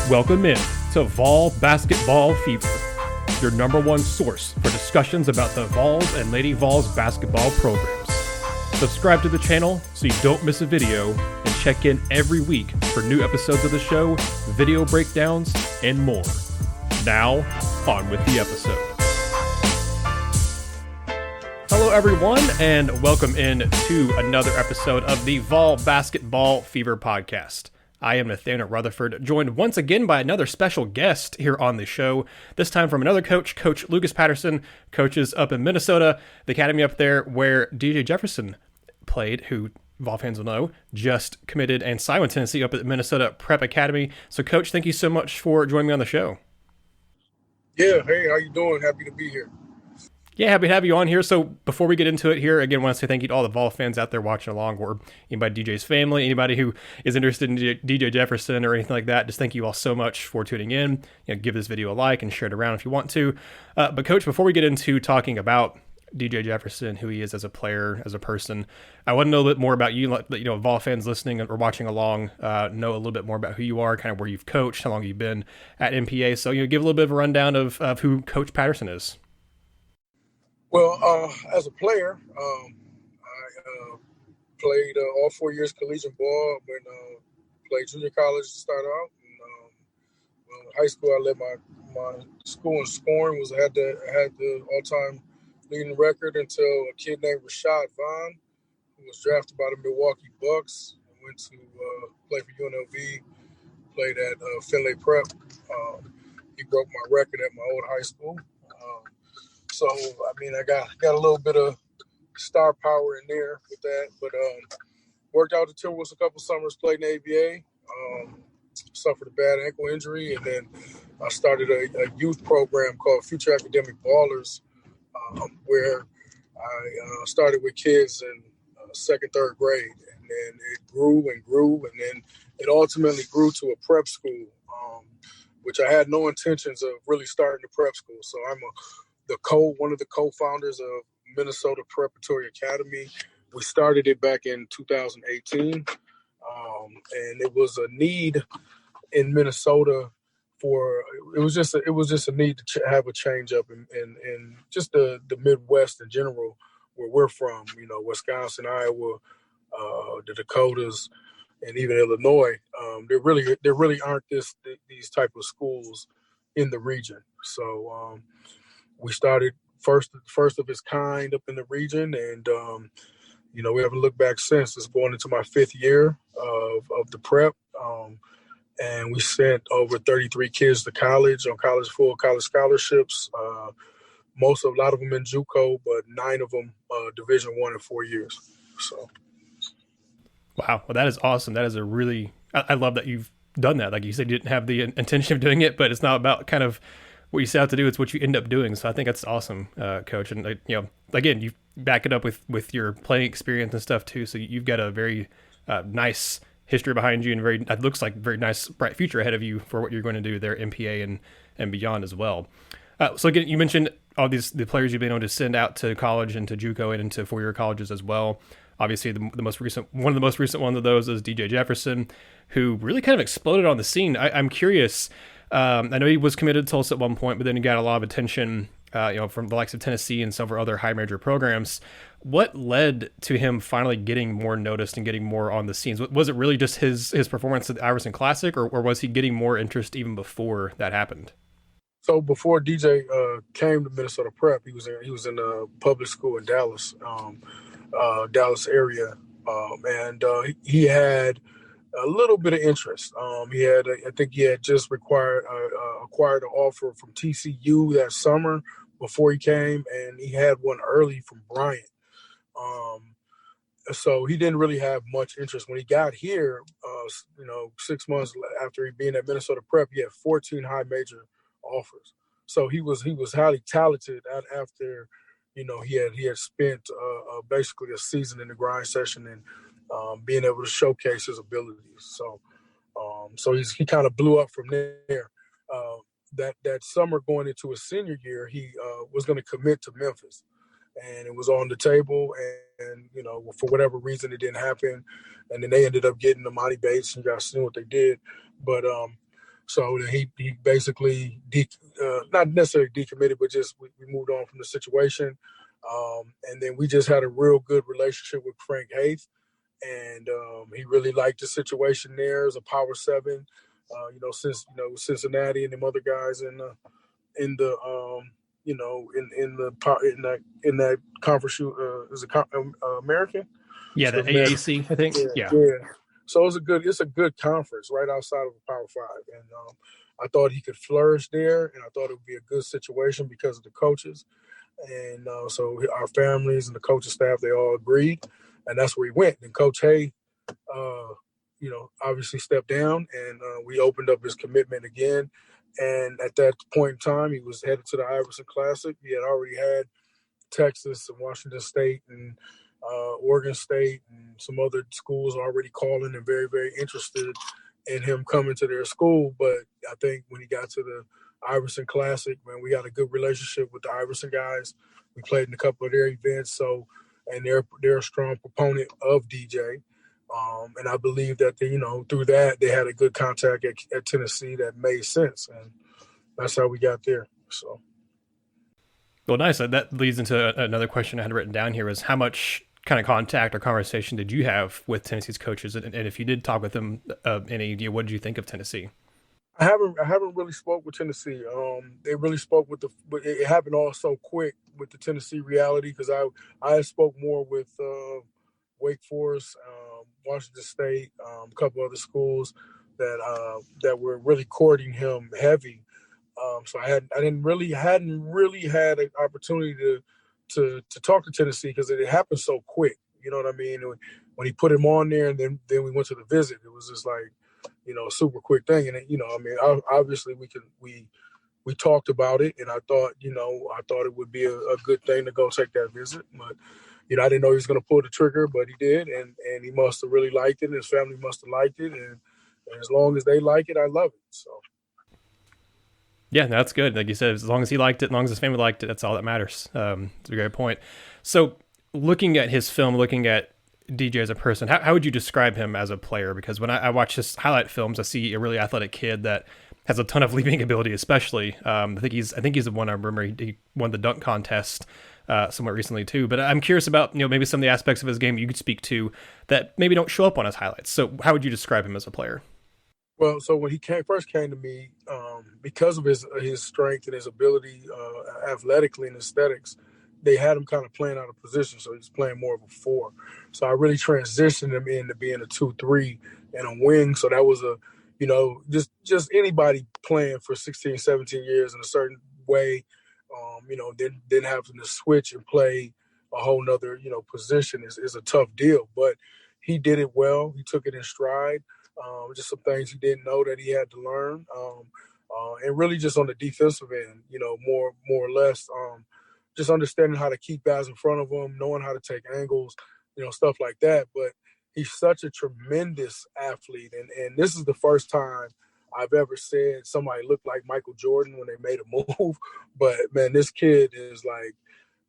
Welcome in to Vol Basketball Fever, your number one source for discussions about the Vols and Lady Vols basketball programs. Subscribe to the channel so you don't miss a video, and check in every week for new episodes of the show, video breakdowns, and more. Now, on with the episode. Hello everyone, and welcome in to another episode of the Vol Basketball Fever podcast. I am Nathanael Rutherford, joined once again by another special guest here on the show, this time from another coach, Coach Lucas Patterson, coaches up in Minnesota, the academy up there where DJ Jefferson played, who Vol fans will know, just committed and signed with Tennessee up at the Minnesota Prep Academy. So, Coach, thank you so much for joining me on the show. Yeah, hey, how you doing? Happy to be here. Yeah, happy to have you on here. So before we get into it here, again, I want to say thank you to all the Vol fans out there watching along, or anybody DJ's family, anybody who is interested in DJ Jefferson or anything like that. Just thank you all so much for tuning in. Give this video a like and share it around if you want to. But Coach, before we get into talking about DJ Jefferson, who he is as a player, as a person, I want to know a little bit more about you. Let Vol fans listening or watching along know a little bit more about who you are, kind of where you've coached, how long you've been at MPA. So give a little bit of a rundown of who Coach Patterson is. Well, as a player, I played all 4 years collegiate ball, then played junior college to start out. And, high school, I led my school in scoring. I had the all-time leading record until a kid named Rashad Vaughn, who was drafted by the Milwaukee Bucks, and went to play for UNLV, played at Finlay Prep. He broke my record at my old high school. So, I got a little bit of star power in there with that. But worked out the Timberwolves a couple summers, played in the ABA, suffered a bad ankle injury, and then I started a youth program called Future Academic Ballers, where I started with kids in second, third grade. And then it grew and grew, and then it ultimately grew to a prep school, which I had no intentions of really starting a prep school. So I'm one of the co-founders of Minnesota Preparatory Academy. We started it back in 2018, and it was a need in Minnesota it was just a need to have a change up in just the Midwest in general, where we're from. Wisconsin, Iowa, the Dakotas, and even Illinois. There really aren't these type of schools in the region. So. We started first of its kind up in the region, and we haven't looked back since. It's going into my fifth year of the prep, and we sent over 33 kids to college on full college scholarships. A lot of them in JUCO, but 9 of them Division I in 4 years. So, wow, well, that is awesome. That is I love that you've done that. Like you said, you didn't have the intention of doing it, but it's not about kind of what you set out to do, it's what you end up doing. So I think that's awesome, Coach. And again, you back it up with your playing experience and stuff too. So you've got a very nice history behind you, and it looks like very nice, bright future ahead of you for what you're going to do there, MPA and beyond as well. So again, you mentioned all the players you've been able to send out to college and to JUCO and into 4-year colleges as well. Obviously, one of the most recent ones of those is DJ Jefferson, who really kind of exploded on the scene. I'm curious. I know he was committed to Tulsa at one point, but then he got a lot of attention, from the likes of Tennessee and several other high major programs. What led to him finally getting more noticed and getting more on the scenes? Was it really just his performance at the Iverson Classic, or was he getting more interest even before that happened? So before DJ came to Minnesota Prep, he was in a public school in Dallas, Dallas area, and he had a little bit of interest. I think he had just acquired an offer from TCU that summer before he came, and he had one early from Bryant. So he didn't really have much interest. When he got here, 6 months after he being at Minnesota Prep, he had 14 high major offers. So he was highly talented after, he had spent basically a season in the grind session and being able to showcase his abilities. So he kind of blew up from there. That summer going into his senior year, he was going to commit to Memphis, and it was on the table. And for whatever reason, it didn't happen. And then they ended up getting Amani Bates, and you guys seen what they did. But So then he basically not necessarily decommitted, but just we moved on from the situation. And then we just had a real good relationship with Frank Haith, and he really liked the situation there as a Power Seven. Since Cincinnati and them other guys in that conference, is it American? Yeah, So the AAC, I think. Yeah. yeah. So it's a good conference right outside of the Power Five, and I thought he could flourish there, and I thought it would be a good situation because of the coaches, and so our families and the coaching staff, they all agreed, and that's where he went. And Coach Hay, obviously stepped down, and we opened up his commitment again. And at that point in time, he was headed to the Iverson Classic. He had already had Texas and Washington State and Oregon State and some other schools already calling and very, very interested in him coming to their school. But I think when he got to the Iverson Classic, man, we had a good relationship with the Iverson guys. We played in a couple of their events, and they're a strong proponent of DJ. And I believe that through that they had a good contact at Tennessee that made sense, and that's how we got there. So. Well, nice. That leads into another question I had written down here: is how much kind of contact or conversation did you have with Tennessee's coaches, and if you did talk with them, any, what did you think of Tennessee? I haven't really spoke with Tennessee. They really spoke but it happened all so quick with the Tennessee reality, because I spoke more with Wake Forest, Washington State, a couple other schools that were really courting him heavy. So I hadn't really had an opportunity to talk to Tennessee, because it happened so quick. You know what I mean? When he put him on there, and then we went to the visit, it was just like, a super quick thing. And obviously we talked about it, and I thought it would be a good thing to go take that visit. But I didn't know he was going to pull the trigger, but he did, and he must have really liked it, and his family must have liked it, and as long as they like it, I love it. So. Yeah, that's good. Like you said, as long as he liked it, as long as his family liked it, that's all that matters. It's a great point. So looking at his film, looking at DJ as a person, how would you describe him as a player? Because when I watch his highlight films, I see a really athletic kid that has a ton of leaping ability, especially. I think he's the one I remember he won the dunk contest somewhat recently too. But I'm curious about, maybe some of the aspects of his game you could speak to that maybe don't show up on his highlights. So how would you describe him as a player? Well, so when he first came to me, because of his strength and his ability athletically and aesthetics, they had him kind of playing out of position, so he's playing more of a 4. So I really transitioned him into being a 2-3 and a wing. So that was just anybody playing for 16, 17 years in a certain way, then having to switch and play a whole nother, position is a tough deal. But he did it well. He took it in stride. Just some things he didn't know that he had to learn. And really just on the defensive end, more or less, just understanding how to keep guys in front of him, knowing how to take angles, stuff like that. But he's such a tremendous athlete. And this is the first time I've ever said somebody looked like Michael Jordan when they made a move. But, man, this kid is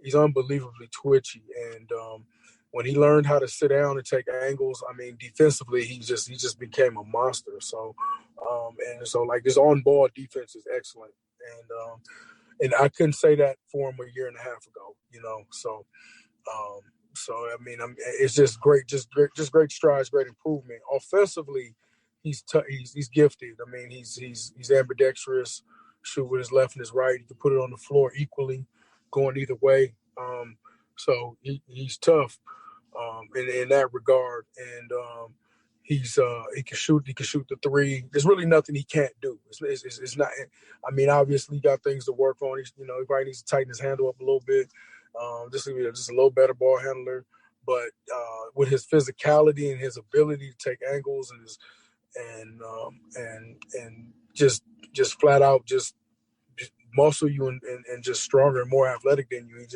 he's unbelievably twitchy. And when he learned how to sit down and take angles, defensively, he just became a monster. So, his on-ball defense is excellent. And I couldn't say that for him a year and a half ago, it's just great strides, great improvement. Offensively, he's gifted. He's ambidextrous, shoot with his left and his right. He can put it on the floor equally, going either way. So he's tough in that regard, and he can shoot the 3. There's really nothing he can't do. It's not. Obviously, he got things to work on. He probably needs to tighten his handle up a little bit, just a little better ball handler. But with his physicality and his ability to take angles and just flat out just muscle you and just stronger and more athletic than you,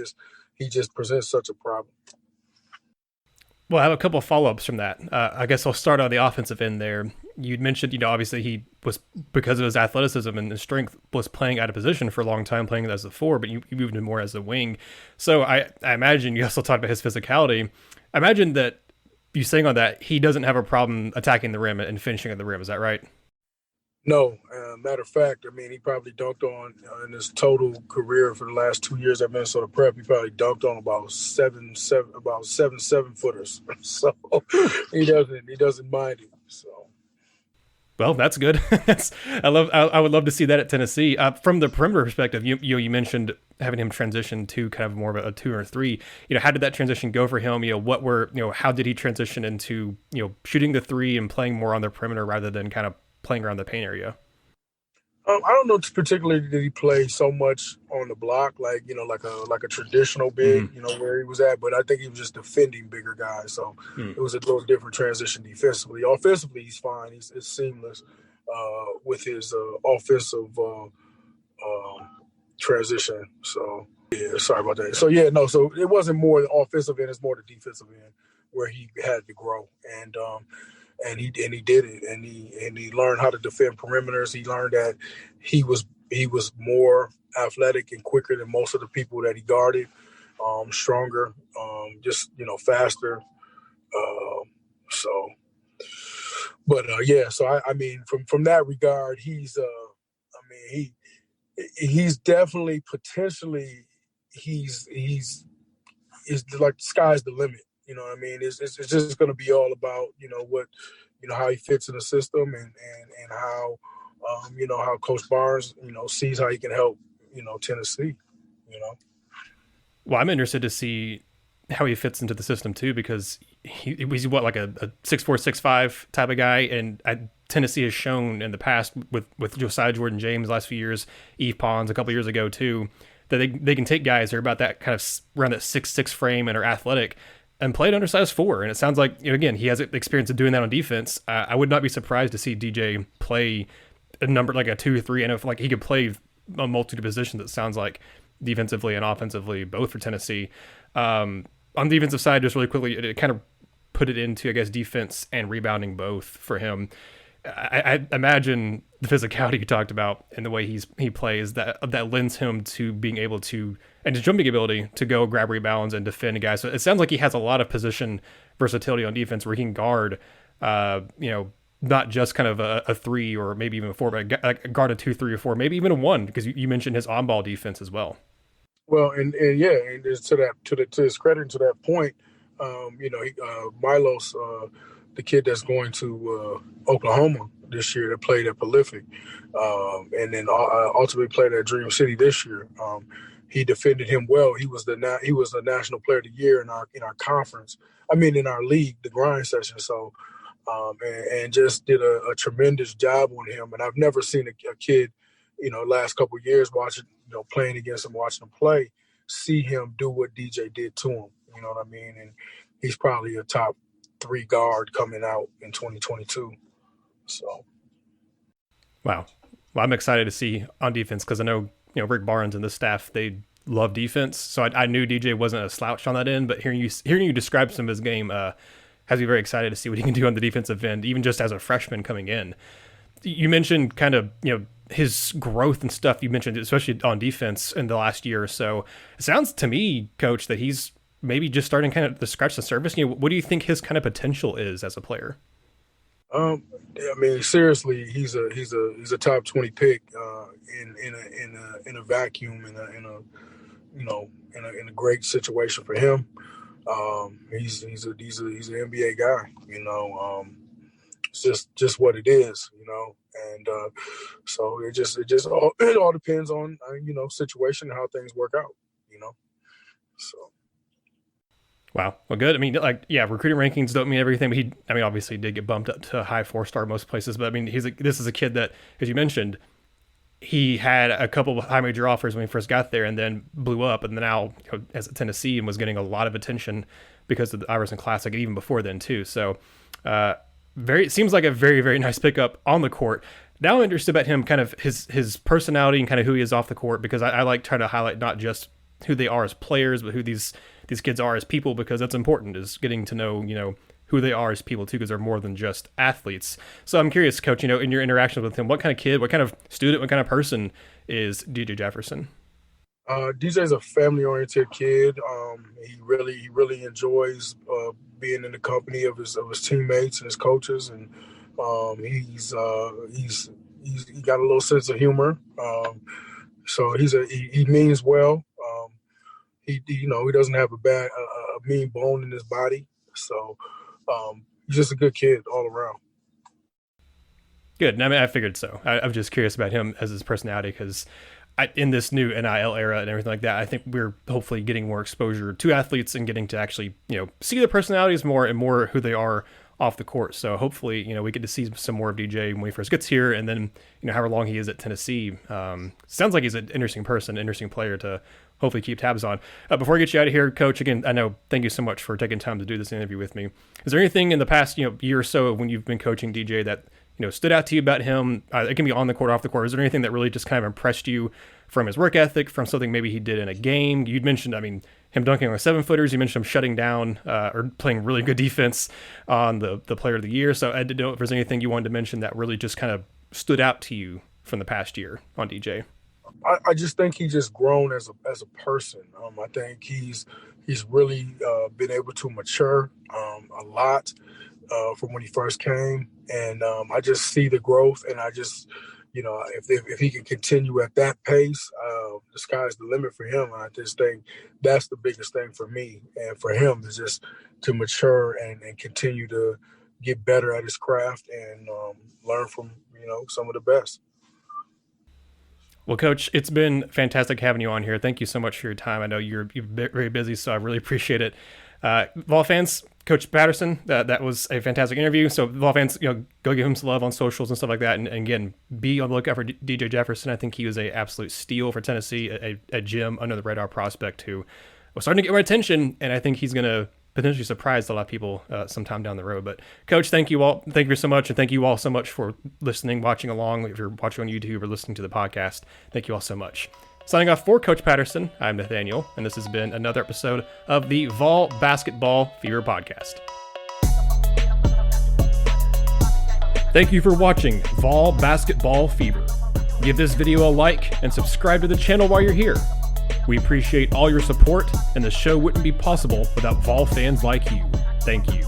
he just presents such a problem. Well, I have a couple of follow-ups from that. I guess I'll start on the offensive end there. You'd mentioned, obviously he was, because of his athleticism and his strength, was playing out of position for a long time, playing as a 4, but you moved him more as a wing. So I imagine you also talked about his physicality. I imagine that you saying on that, he doesn't have a problem attacking the rim and finishing at the rim. Is that right? No, matter of fact, I mean, he probably dunked on in his total career for the last 2 years at Minnesota Prep. He probably dunked on about seven 7-footers. So he doesn't mind it. So. Well, that's good. I would love to see that at Tennessee. From the perimeter perspective, you mentioned having him transition to kind of more of a 2 or 3. How did that transition go for him? How did he transition into shooting the 3 and playing more on the perimeter rather than kind of playing around the paint area? I don't know particularly did he play so much on the block, like like a traditional big, where he was at. But I think he was just defending bigger guys, so it was a little different transition defensively. Offensively, he's fine. It's seamless with his offensive transition. So yeah, sorry about that. So yeah, no, so it wasn't more the offensive end; it's more the defensive end where he had to grow, and he did it, and he learned how to defend perimeters. He learned that he was more athletic and quicker than most of the people that he guarded, stronger, just faster. So, but yeah. So I mean, from that regard, he's he's definitely potentially he's like the sky's the limit. You know what I mean? It's just going to be all about, how he fits in the system and how, how Coach Barnes, sees how he can help, Tennessee, Well, I'm interested to see how he fits into the system too, because he's like a 6'4", 6'5" type of guy. And Tennessee has shown in the past with Josiah Jordan-James the last few years, Yves Pons a couple years ago too, that they can take guys that are about that kind of around that 6'6" frame and are athletic and played undersized 4. And it sounds like, again, he has experience of doing that on defense. I would not be surprised to see DJ play a number like a 2 or 3, and if like he could play a multitude of positions, it sounds like, defensively and offensively, both for Tennessee. On the defensive side, just really quickly, it kind of put it into, I guess, defense and rebounding both for him. I imagine the physicality you talked about and the way he plays that lends him to being able to, and his jumping ability to go grab rebounds and defend a guy. So it sounds like he has a lot of position versatility on defense where he can guard, not just kind of a 3 or maybe even a 4, but guard a 2, 3, or 4, maybe even a 1, because you mentioned his on-ball defense as well. Well, and yeah, and to his credit and to that point, Milos, the kid that's going to Oklahoma this year that played at Prolific, and then ultimately played at Dream City this year. He defended him well. He was the National Player of the Year in our conference. I mean, in our league, the grind session. So, and just did a tremendous job on him. And I've never seen a kid, last couple of years watching, playing against him, watching him play, see him do what DJ did to him. You know what I mean? And he's probably a top 3 guard coming out in 2022. So, wow. Well, I'm excited to see on defense because I know Rick Barnes and the staff, they love defense. So I knew DJ wasn't a slouch on that end. But hearing you describe some of his game has me very excited to see what he can do on the defensive end, even just as a freshman coming in. You mentioned kind of his growth and stuff. You mentioned especially on defense in the last year or so. It sounds to me, Coach, that he's maybe just starting kind of to scratch the surface. What do you think his kind of potential is as a player? I mean, seriously, he's a top 20 pick in a vacuum in a great situation for him. He's an NBA guy. It's just what it is, and so it all depends on situation and how things work out, so. Wow. Well, good. I mean, recruiting rankings don't mean everything, but obviously did get bumped up to a high 4-star most places. But I mean, this is a kid that, as you mentioned, he had a couple of high major offers when he first got there and then blew up. And then now as at Tennessee and was getting a lot of attention because of the Iverson Classic and even before then too. So it seems like a very, very nice pickup on the court. Now I'm interested about him, kind of his personality and kind of who he is off the court, because I like trying to highlight not just who they are as players, but who these kids are as people, because that's important, is getting to know, who they are as people too, because they're more than just athletes. So I'm curious, Coach, in your interactions with him, what kind of kid, what kind of student, what kind of person is DJ Jefferson? DJ's a family-oriented kid. He really enjoys being in the company of his teammates and his coaches, and he's he got a little sense of humor. So he means well. He doesn't have a mean bone in his body. So he's just a good kid all around. Good. I mean, I figured so. I'm just curious about him as his personality because in this new NIL era and everything like that, I think we're hopefully getting more exposure to athletes and getting to actually, see their personalities more and more who they are off the court. So hopefully, we get to see some more of DJ when he first gets here, and then, however long he is at Tennessee. Sounds like he's an interesting person, interesting player to hopefully keep tabs on. Before I get you out of here, Coach, again, thank you so much for taking time to do this interview with me. Is there anything in the past, year or so when you've been coaching DJ that, stood out to you about him? It can be on the court, off the court. Is there anything that really just kind of impressed you from his work ethic, from something maybe he did in a game? You'd mentioned, him dunking on 7-footers. You mentioned him shutting down or playing really good defense on the player of the year. So I didn't know if there's anything you wanted to mention that really just kind of stood out to you from the past year on DJ. I just think he's just grown as a person. I think he's really been able to mature a lot from when he first came. And I just see the growth, and I just, if he can continue at that pace, the sky's the limit for him. And I just think that's the biggest thing for me and for him is just to mature and continue to get better at his craft and learn from, some of the best. Well, Coach, it's been fantastic having you on here. Thank you so much for your time. I know you're very busy, so I really appreciate it. Vol fans, Coach Patterson, that was a fantastic interview. So Vol fans, go give him some love on socials and stuff like that. And again, be on the lookout for DJ Jefferson. I think he was an absolute steal for Tennessee, a gem under the radar prospect who was starting to get more attention. And I think he's going to potentially surprise a lot of people sometime down the road. But Coach, thank you all. Thank you so much. And thank you all so much for listening, watching along. If you're watching on YouTube or listening to the podcast, thank you all so much. Signing off for Coach Patterson, I'm Nathaniel, and this has been another episode of the Vol Basketball Fever Podcast. Thank you for watching Vol Basketball Fever. Give this video a like and subscribe to the channel while you're here. We appreciate all your support, and the show wouldn't be possible without Vol fans like you. Thank you.